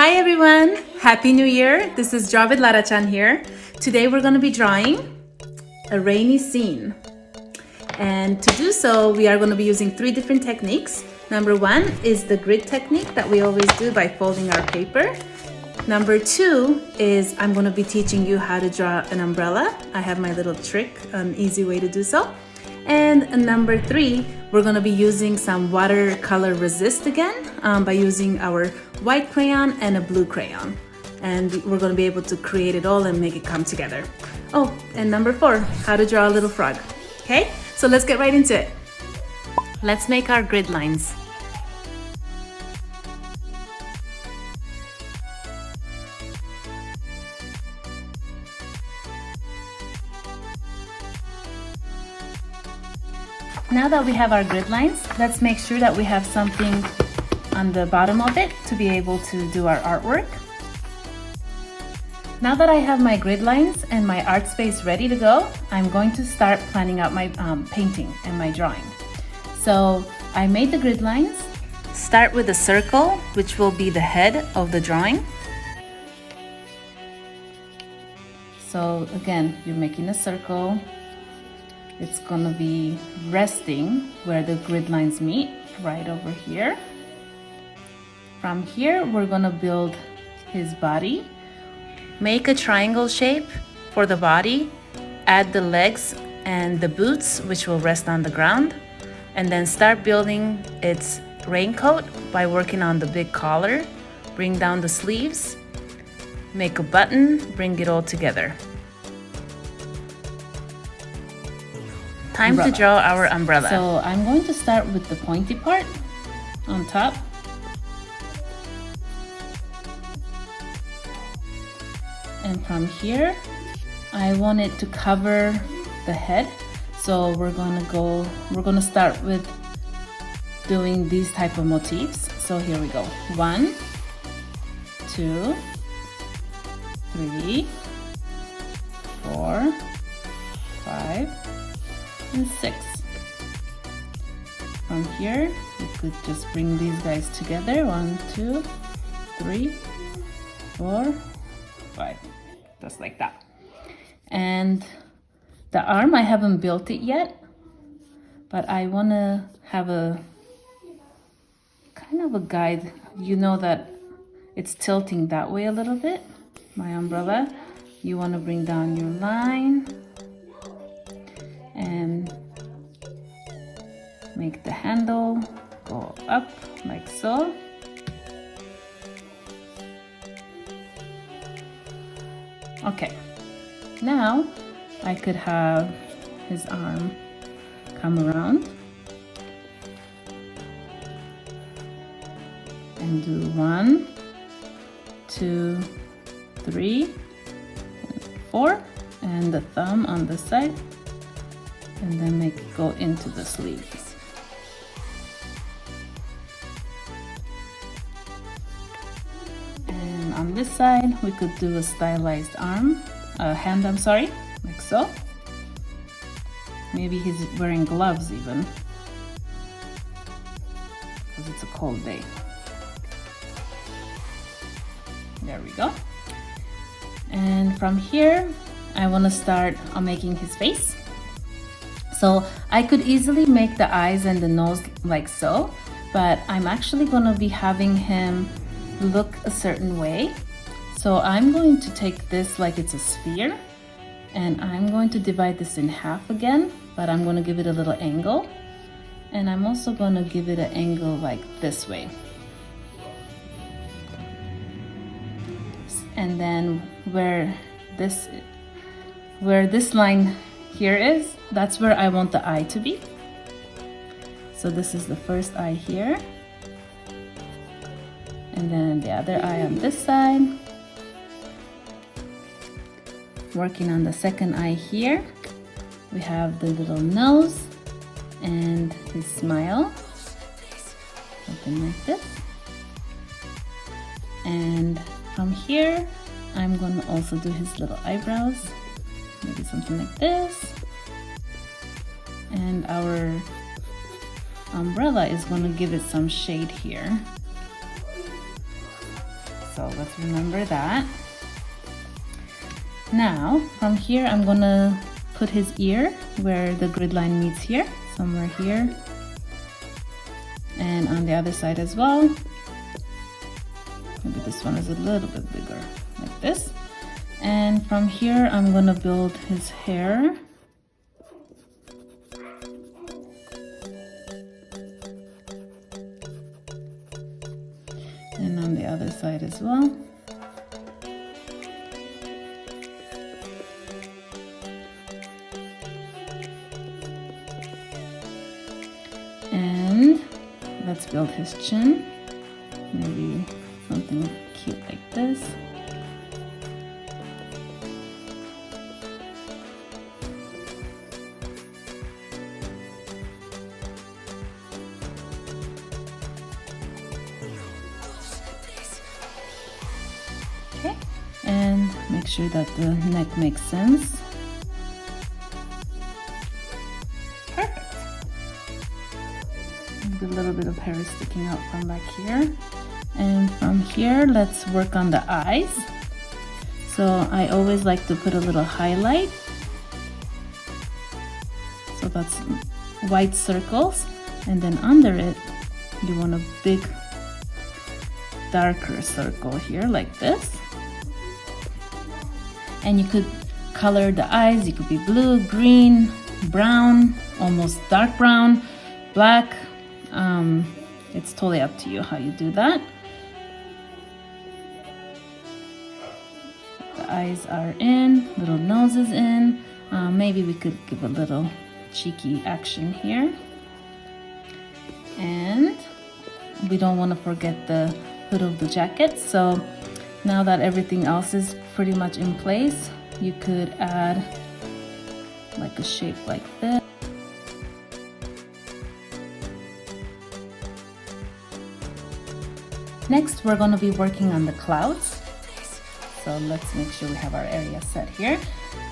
Hi everyone! Happy New Year! This is DrawwithLaraChan here. Today we're going to be drawing a rainy scene. And to do so, we are going to be using 3 different techniques. Number 1 is the grid technique that we always do by folding our paper. Number 2 is I'm going to be teaching you how to draw an umbrella. I have my little trick, an easy way to do so. And number 3, we're going to be using some watercolor resist again by using our white crayon and a blue crayon. And we're going to be able to create it all and make it come together. Oh, and number 4, how to draw a little frog. Okay, so let's get right into it. Let's make our grid lines. Now that we have our grid lines, let's make sure that we have something on the bottom of it to be able to do our artwork. Now that I have my grid lines and my art space ready to go, I'm going to start planning out my painting and my drawing. So I made the grid lines. Start with a circle, which will be the head of the drawing. So again, you're making a circle. It's gonna be resting where the grid lines meet, right over here. From here, we're gonna build his body. Make a triangle shape for the body. Add the legs and the boots, which will rest on the ground. And then start building its raincoat by working on the big collar. Bring down the sleeves. Make a button, bring it all together. Time to draw our umbrella. So I'm going to start with the pointy part on top. And from here, I want it to cover the head. So we're gonna start with doing these type of motifs. So here we go. 1, 2, 3, 4, 5, and 6. From here, we could just bring these guys together. 1, 2, 3, 4, 5. Just like that. And the arm, I haven't built it yet, but I want to have a kind of a guide. You know that it's tilting that way a little bit, my umbrella. You want to bring down your line and make the handle go up like so. Okay, now I could have his arm come around and do 1, 2, 3, 4, and the thumb on the side. And then make it go into the sleeves. And on this side, we could do a stylized hand, like so. Maybe he's wearing gloves even, because it's a cold day. There we go. And from here, I want to start on making his face. So I could easily make the eyes and the nose like so, but I'm actually going to be having him look a certain way. So I'm going to take this like it's a sphere, and I'm going to divide this in half again, but I'm going to give it a little angle. And I'm also going to give it an angle like this way. And then where this line here is, that's where I want the eye to be. So this is the first eye here. And then the other eye on this side. Working on the second eye here. We have the little nose and his smile. Something like this. And from here, I'm going to also do his little eyebrows. Maybe something like this. And our umbrella is going to give it some shade here. So let's remember that. Now, from here, I'm gonna put his ear where the grid line meets here, somewhere here. And on the other side as well. Maybe this one is a little bit bigger, like this. And from here, I'm gonna build his hair. And on the other side as well. And let's build his chin. Maybe something cute like this. Okay, and make sure that the neck makes sense. Perfect. Maybe a little bit of hair is sticking out from back here. And from here, let's work on the eyes. So I always like to put a little highlight. So that's white circles. And then under it, you want a big, darker circle here like this. And you could color the eyes. You could be blue, green, brown, almost dark brown, black. It's totally up to you how you do that. The eyes are in, little nose is in. Maybe we could give a little cheeky action here. And we don't want to forget the hood of the jacket. So now that everything else is pretty much in place, you could add like a shape like this. Next, we're going to be working on the clouds. So let's make sure we have our area set here.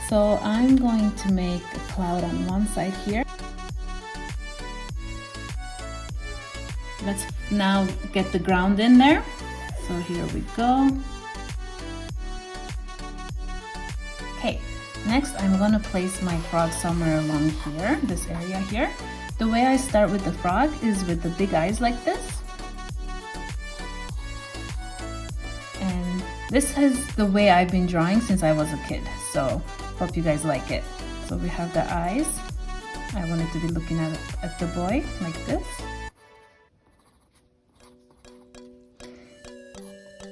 So I'm going to make a cloud on one side here. Let's now get the ground in there. So here we go. Okay, next I'm going to place my frog somewhere along here, this area here. The way I start with the frog is with the big eyes like this. And this is the way I've been drawing since I was a kid. So hope you guys like it. So we have the eyes. I wanted to be looking at the boy like this.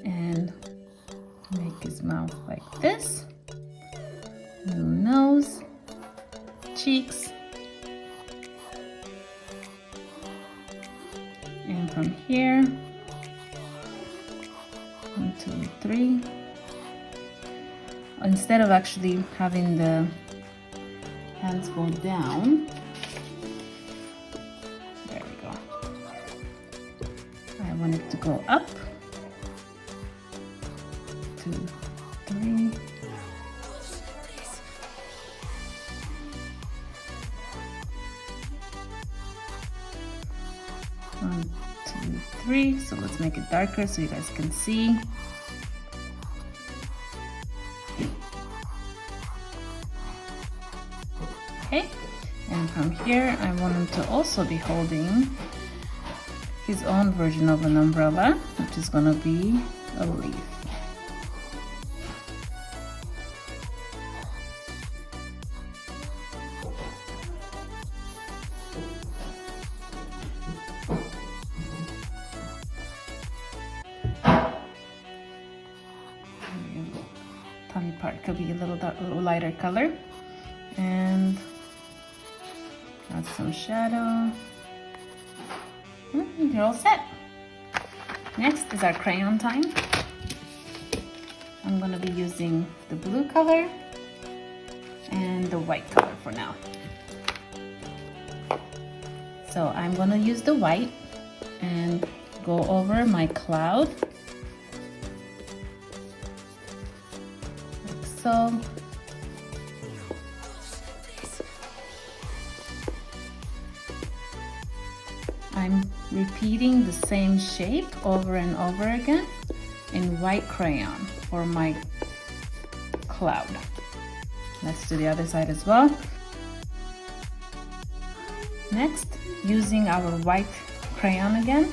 And make his mouth like this. Little nose, cheeks. And from here, 1, 2, 3. Instead of actually having the hands go down, there we go. I want it to go up. 2, 3. One, 2, 3. So let's make it darker so you guys can see. Okay, and from here I want him to also be holding his own version of an umbrella, which is going to be a leaf. Tummy part could be a little lighter color, and add some shadow. You're all set. Next is our crayon time. I'm going to be using the blue color and the white color for now. So I'm going to use the white and go over my cloud. Like so. I'm repeating the same shape over and over again in white crayon for my cloud. Let's do the other side as well. Next, using our white crayon again,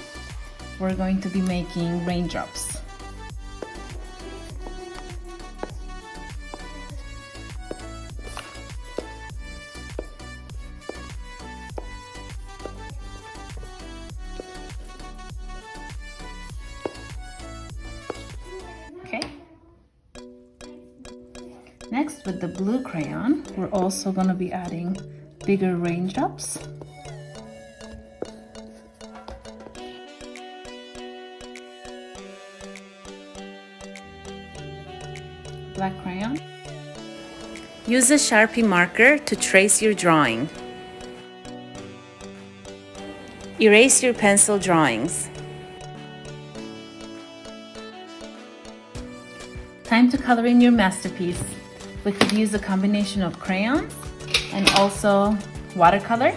we're going to be making raindrops. Okay. Next, with the blue crayon, we're also going to be adding bigger raindrops. Black crayon. Use a Sharpie marker to trace your drawing. Erase your pencil drawings. Time to color in your masterpiece. We could use a combination of crayons and also watercolor.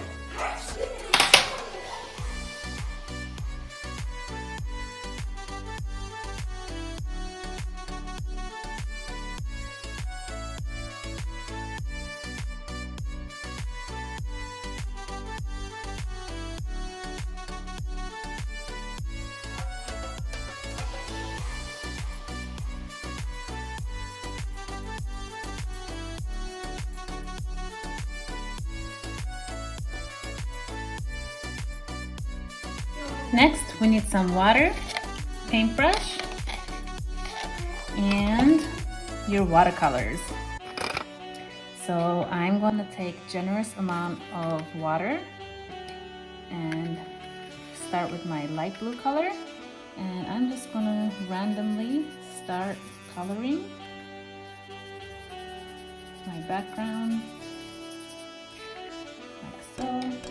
Next, we need some water, paintbrush, and your watercolors. So I'm going to take generous amount of water and start with my light blue color, and I'm just going to randomly start coloring my background like so.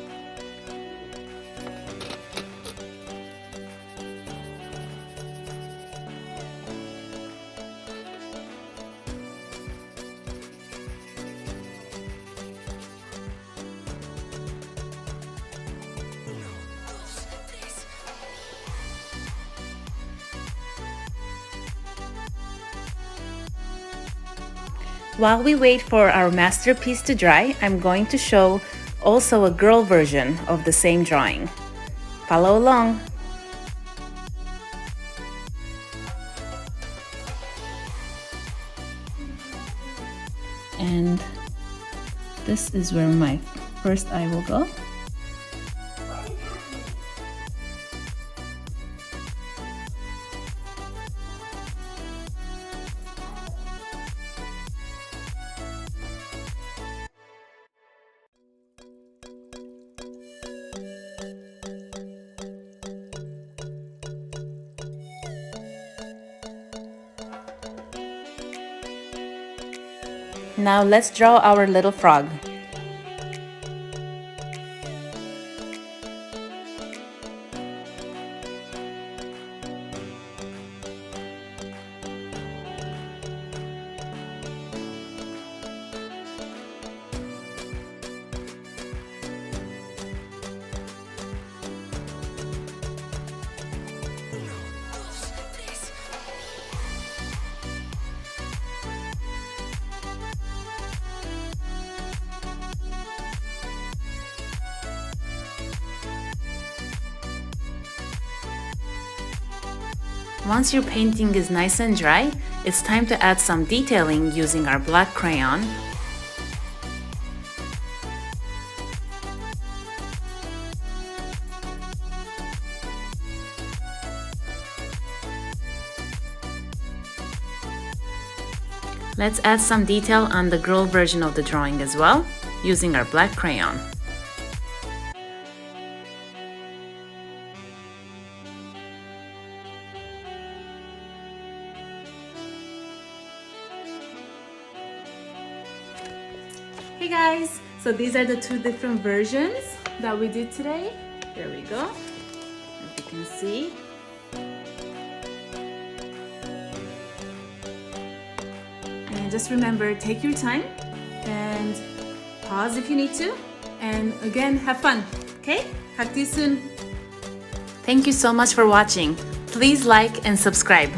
While we wait for our masterpiece to dry, I'm going to show also a girl version of the same drawing. Follow along. And this is where my first eye will go. Now let's draw our little frog. Once your painting is nice and dry, it's time to add some detailing using our black crayon. Let's add some detail on the girl version of the drawing as well, using our black crayon. Hey guys, so these are the two different versions that we did today. There we go, as you can see. And just remember, take your time and pause if you need to. And again, have fun, okay? Talk to you soon. Thank you so much for watching. Please like and subscribe.